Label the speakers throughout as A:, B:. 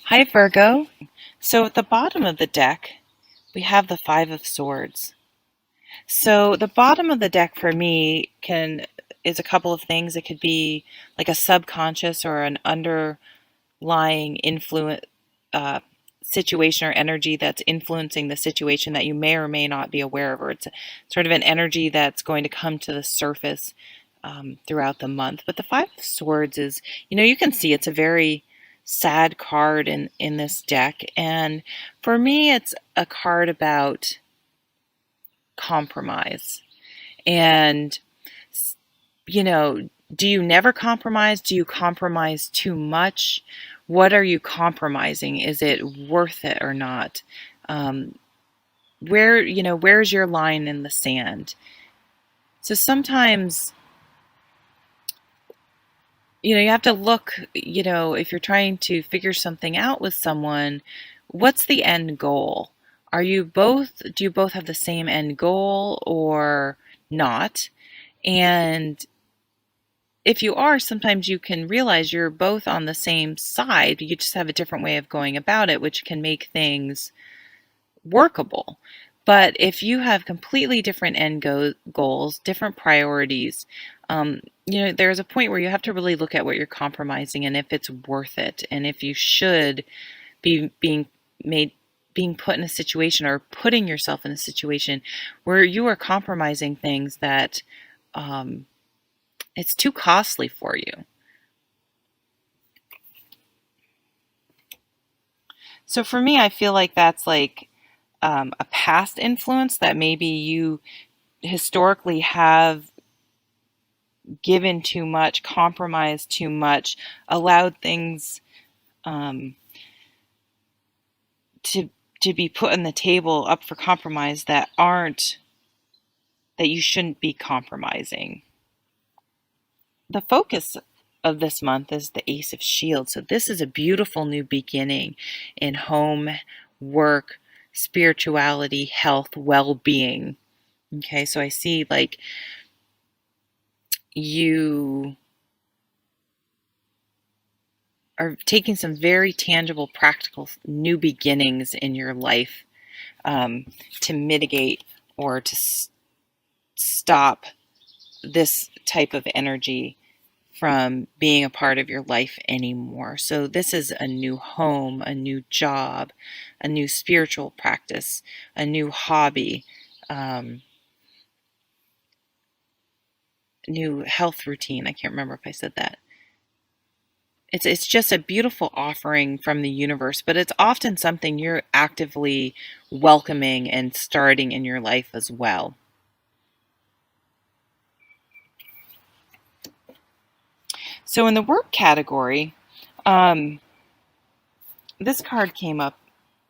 A: Hi, Virgo. So at the bottom of the deck, we have the Five of Swords. So the bottom of the deck for me can is a couple of things. It could be like a subconscious or an underlying influence situation or energy that's influencing the situation that you may or may not be aware of, or it's sort of an energy that's going to come to the surface throughout the month. But the Five of Swords is, you can see it's a very sad card in this deck. And for me, it's a card about compromise. And, you know, do you never compromise? Do you compromise too much? What are you compromising? Is it worth it or not? Um, where's your line in the sand? So sometimes you have to look, if you're trying to figure something out with someone, what's the end goal? Do you both have the same end goal or not? And if you are, sometimes you can realize you're both on the same side. You just have a different way of going about it, which can make things workable. But if you have completely different goals, different priorities, there's a point where you have to really look at what you're compromising and if it's worth it, and if you should be made being put in a situation or putting yourself in a situation where you are compromising things that it's too costly for you. So for me, I feel like that's like a past influence that maybe you historically have given too much, compromised too much, allowed things um, to to be put on the table up for compromise that you shouldn't be compromising. The focus of this month is the Ace of Shields. So this is a beautiful new beginning in home, work, spirituality, health, well-being. Okay, so I see like you are taking some very tangible, practical new beginnings in your life um, to mitigate or to stop this type of energy from being a part of your life anymore. So this is a new home, a new job, a new spiritual practice, a new hobby, um, new health routine. I can't remember if I said that. It's just a beautiful offering from the universe, but it's often something you're actively welcoming and starting in your life as well. So in the work category, um, this card came up,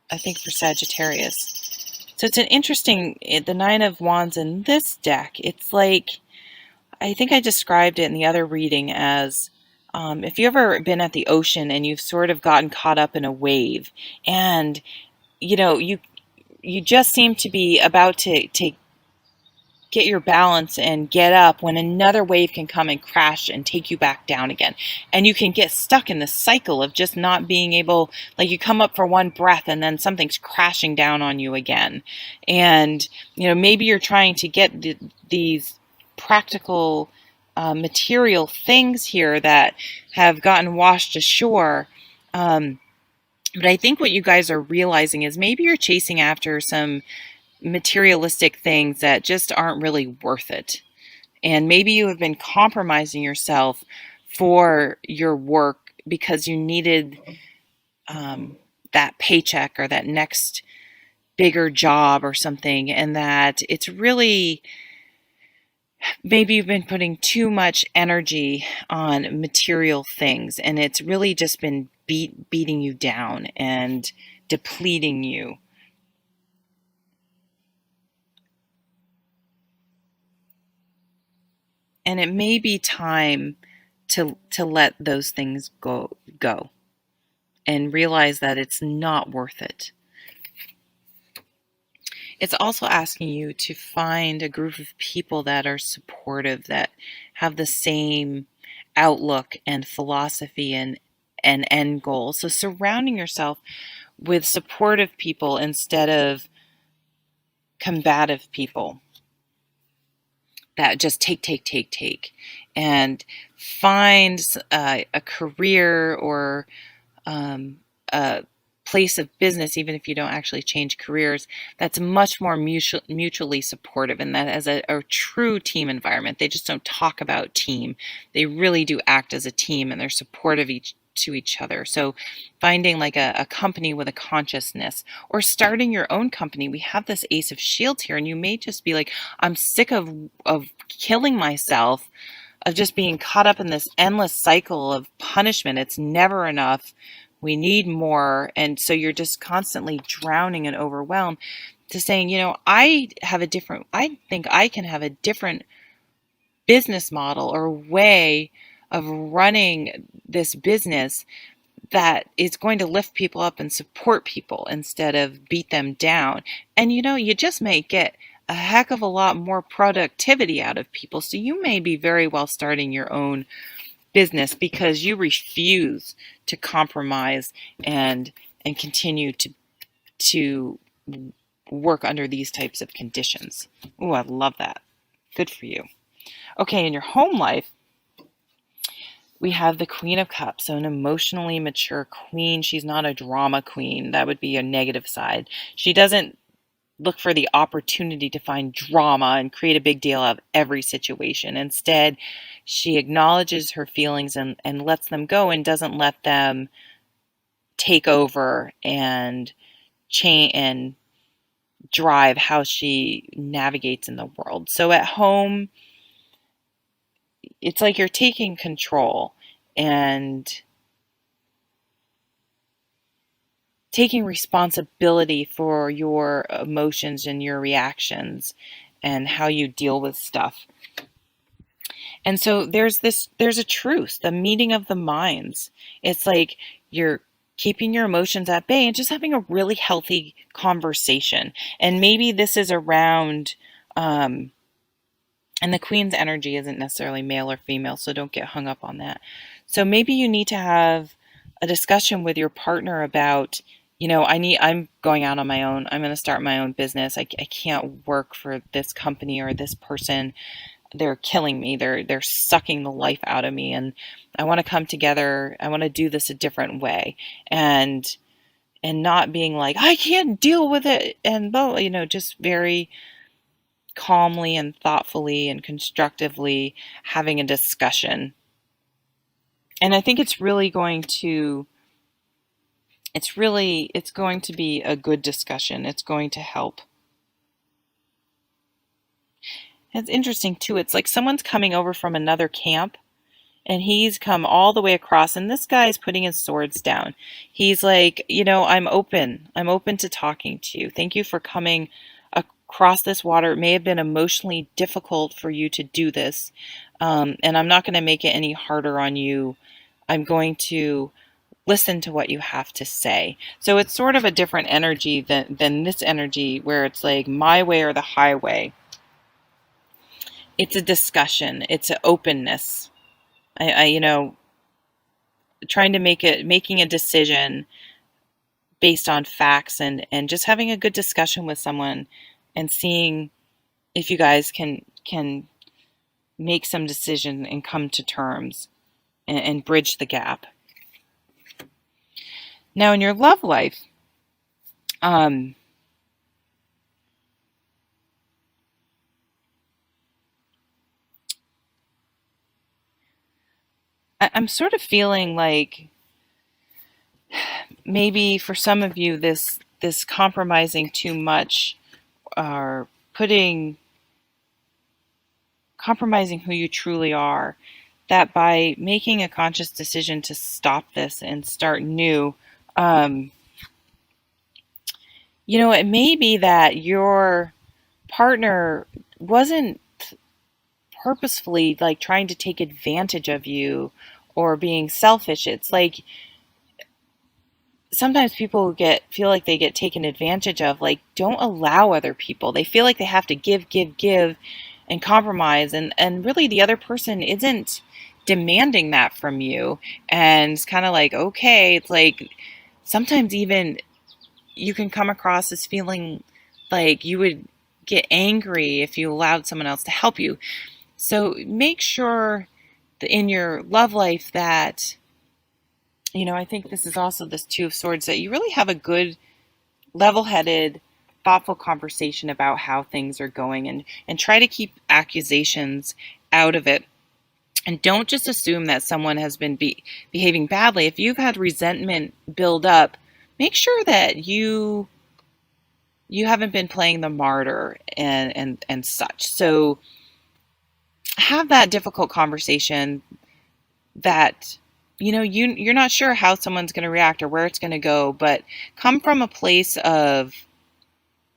A: I think, for Sagittarius. So it's an interesting, the Nine of Wands in this deck. It's like, I think I described it in the other reading as if you've ever been at the ocean and you've sort of gotten caught up in a wave, and you know you just seem to be about to get your balance and get up when another wave can come and crash and take you back down again. And you can get stuck in the cycle of just not being able, like you come up for one breath and then something's crashing down on you again. And, maybe you're trying to get these practical material things here that have gotten washed ashore. But I think what you guys are realizing is maybe you're chasing after some materialistic things that just aren't really worth it. And maybe you have been compromising yourself for your work because you needed that paycheck or that next bigger job or something. And that it's really, maybe you've been putting too much energy on material things and it's really just been beating you down and depleting you. And it may be time to let those things go and realize that it's not worth it. It's also asking you to find a group of people that are supportive, that have the same outlook and philosophy an end goal. So surrounding yourself with supportive people instead of combative people that just take, and find a career or a place of business, even if you don't actually change careers, that's much more mutually supportive, and that as a true team environment. They just don't talk about team. They really do act as a team, and they're supportive to each other. So finding like a company with a consciousness, or starting your own company. We have this Ace of Shields here, and you may just be like, I'm sick of killing myself, of just being caught up in this endless cycle of punishment. It's never enough. We need more. And so you're just constantly drowning and overwhelmed, to saying, I think I can have a different business model or way of running this business that is going to lift people up and support people instead of beat them down. And you just may get a heck of a lot more productivity out of people. So you may be very well starting your own business because you refuse to compromise and continue to work under these types of conditions. Oh, I love that. Good for you. Okay, in your home life, we have the Queen of Cups, so an emotionally mature queen. She's not a drama queen. That would be a negative side. She doesn't look for the opportunity to find drama and create a big deal out of every situation. Instead, she acknowledges her feelings and lets them go, and doesn't let them take over and change and drive how she navigates in the world. So at home, it's like you're taking control and taking responsibility for your emotions and your reactions and how you deal with stuff. And so there's a truce, the meeting of the minds. It's like you're keeping your emotions at bay and just having a really healthy conversation. And maybe this is around, and the queen's energy isn't necessarily male or female, so don't get hung up on that. So maybe you need to have a discussion with your partner about, I'm going out on my own. I'm going to start my own business. I can't work for this company or this person. They're killing me. They're sucking the life out of me. And I want to come together. I want to do this a different way. And not being like, I can't deal with it. And, just very calmly and thoughtfully and constructively having a discussion. And I think it's going to be a good discussion. It's going to help. It's interesting too. It's like someone's coming over from another camp, and he's come all the way across, and this guy is putting his swords down. He's like, I'm open. I'm open to talking to you. Thank you for coming across this water. It may have been emotionally difficult for you to do this. And I'm not going to make it any harder on you. I'm going to listen to what you have to say. So it's sort of a different energy than this energy where it's like my way or the highway. It's a discussion. It's an openness. Trying to making a decision based on facts, and just having a good discussion with someone and seeing if you guys can make some decision and come to terms and bridge the gap. Now in your love life, I'm sort of feeling like maybe for some of you this compromising too much, or compromising who you truly are, that by making a conscious decision to stop this and start new, it may be that your partner wasn't purposefully like trying to take advantage of you or being selfish. It's like sometimes people feel like they get taken advantage of. Like, don't allow other people. They feel like they have to give and compromise, and really the other person isn't demanding that from you. And it's kind of like, okay, it's like sometimes even you can come across as feeling like you would get angry if you allowed someone else to help you. So make sure that in your love life that, I think this is also this Two of Swords, that you really have a good, level-headed, thoughtful conversation about how things are going, and try to keep accusations out of it. And don't just assume that someone has been behaving badly. If you've had resentment build up, make sure that you haven't been playing the martyr and such. So have that difficult conversation that you're not sure how someone's going to react or where it's going to go, but come from a place of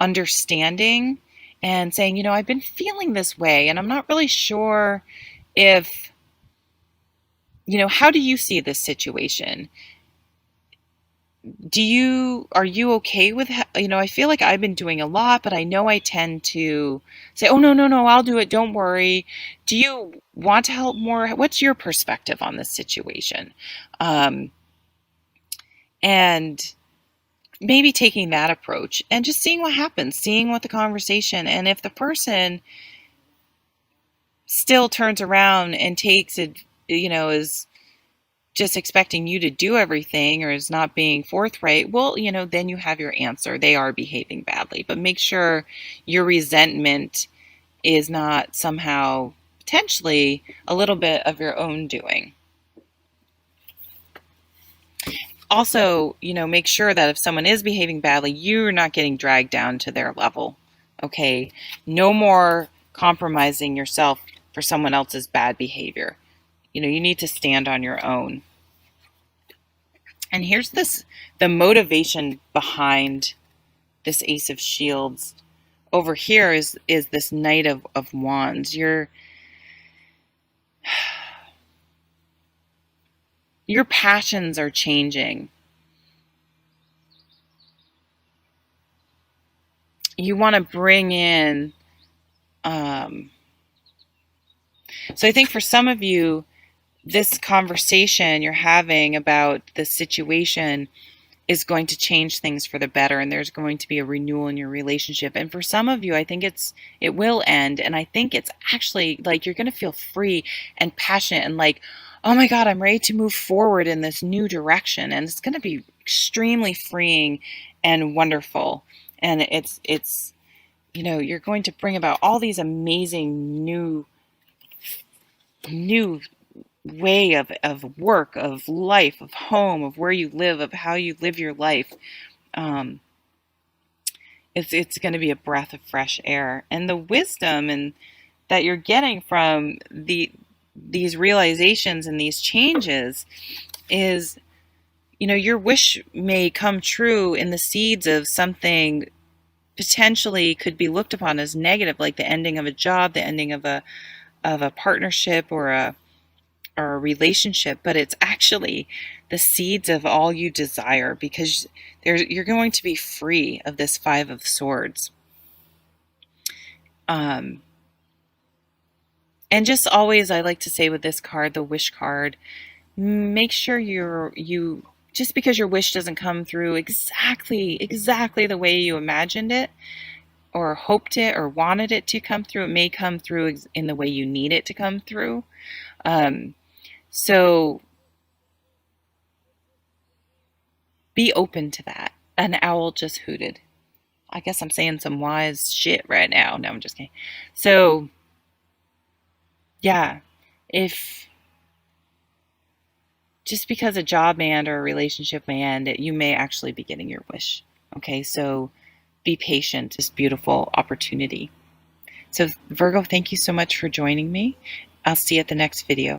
A: understanding and saying, I've been feeling this way and I'm not really sure if, how do you see this situation? Are you okay with, I feel like I've been doing a lot, but I know I tend to say, oh, no, I'll do it. Don't worry. Do you want to help more? What's your perspective on this situation? And maybe taking that approach and just seeing what happens, seeing what the conversation, and if the person still turns around and takes it, is just expecting you to do everything or is not being forthright, well, then you have your answer. They are behaving badly, but make sure your resentment is not somehow potentially a little bit of your own doing. Also, make sure that if someone is behaving badly, you're not getting dragged down to their level. Okay? No more compromising yourself for someone else's bad behavior. You need to stand on your own. And here's the motivation behind this Ace of Shields. Over here is this Knight of Wands. Your passions are changing. You want to bring in, so I think for some of you, this conversation you're having about the situation is going to change things for the better, and there's going to be a renewal in your relationship. And for some of you, I think it will end, and I think it's actually like you're going to feel free and passionate and like, oh my God, I'm ready to move forward in this new direction, and it's going to be extremely freeing and wonderful. And it's you're going to bring about all these amazing new way of work, of life, of home, of where you live, of how you live your life. It's going to be a breath of fresh air, and the wisdom and that you're getting from these realizations and these changes is, your wish may come true in the seeds of something potentially could be looked upon as negative, like the ending of a job, the ending of a partnership or a relationship, but it's actually the seeds of all you desire, because you're going to be free of this Five of Swords. And just always, I like to say with this card, the wish card, make sure you just because your wish doesn't come through exactly the way you imagined it or hoped it or wanted it to come through, it may come through in the way you need it to come through. So be open to that. An owl just hooted. I guess I'm saying some wise shit right now. No, I'm just kidding. So, yeah, if just because a job may end or a relationship may end, you may actually be getting your wish. Okay, so be patient. It's a beautiful opportunity. So, Virgo, thank you so much for joining me. I'll see you at the next video.